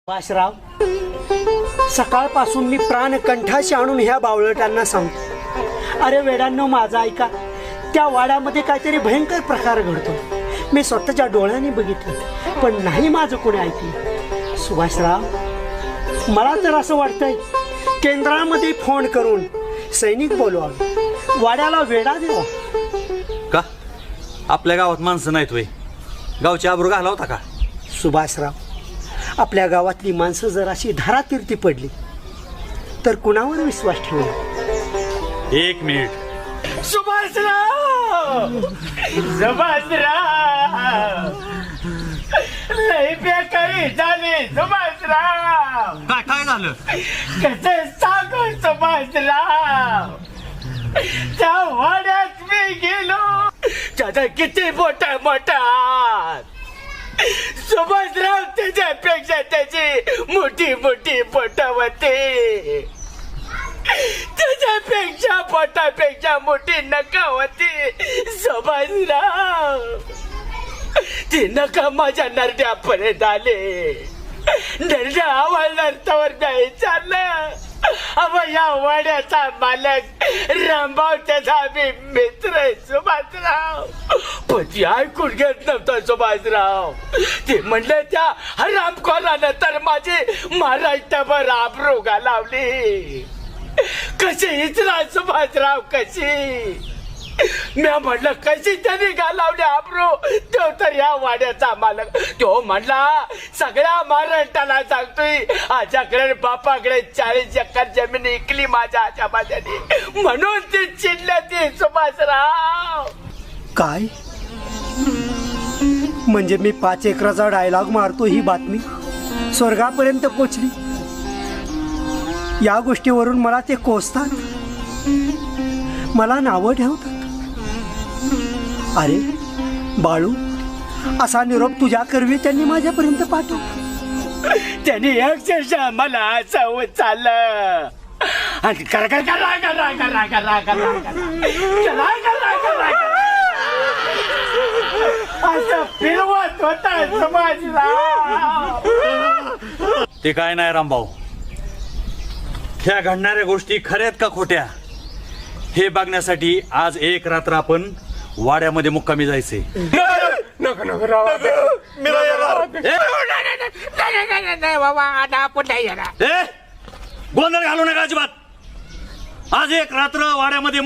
वासराव, सकाळपासून मी प्राण कंठाशी आणून ह्या बावळटांना सांगतो, अरे वेडांनो माझा ऐका, त्या वाड्यामध्ये काहीतरी भयंकर प्रकार घडतो. मी स्वतःच्या डोळ्याने बघितलं, पण नाही माझं कोणी ऐकलं. सुभाषराव, मला तर असं वाटतंय केंद्रामध्ये फोन करून सैनिक बोलवावे, वाड्याला वेढा द्यावा. का आपल्या गावात माणसं नाहीत वय? गावची आबरू घाला होता का? सुभाषराव, आपल्या गावातली माणसं जर अशी धारातीर्थी पडली तर कुणावर विश्वास ठेवणार? एक मिनिट. सुभाषराव, सुभाषराव, लई बेकारी झाली सुभाषराव. काय झालं? कसं सांगू सुभाषराव, त्या वाड्यात मी गेलो, त्याचा किती मोठा मोठा सुभाषराव, त्याच्यापेक्षा त्याची मोठी मोठी पोटावती, त्याच्यापेक्षा पोटापेक्षा मोठी नका होती सुभाषराव. ती नका माझ्या नरड्यापर्यंत आले. नरड्या आवाज नरतावर नाही चाललं. अव या वाड्याचा मालक रामभाऊ त्याचा मी मित्र आहे सुभाषराव. पण ती ऐकून घेत नव्हता सुभाषराव. ते म्हणले त्या हरामखोरानं तर माझी महाराष्ट्रभर आबरू घालावली. कशी इचरा सुभाषराव, कशी? मी म्हटलं कशी त्यांनी घालावली आबरू? तो तर या वाड्याचा मालक. तो म्हणला सगळ्या महाराष्ट्राला सांगतोय आच्याकडे बापाकडे 40 एकर जमीन इकली माझ्या आच्या माझ्याने, म्हणून ती चिडल्या ती सुभाषराव. काय म्हणजे मी 5 एकराचा डायलॉग मारतो, ही बातमी स्वर्गापर्यंत पोचली? या गोष्टीवरून मला ते कोसतात, मला नावं ठेवतात. अरे बाळू, असा निरोप तुझ्या करवी त्यांनी माझ्यापर्यंत पाठवला. त्यांनी अक्षरशः मला असं चाललं आणि करा करा करा करा करा करा करा करा करा करा असं फिरवत होता सुभाषराव. ते काय नाही रामभाऊ, ह्या घडणाऱ्या गोष्टी खऱ्यात का खोट्या हे बघण्यासाठी आज एक रात्र आपण वाड्यामध्ये मुक्कामी जायचे. नको नको राव, नाही बाबा, आता आपण नाही येणार. गोंधळ घालू नका अजिबात. आज एक रात्र वाड्यामध्ये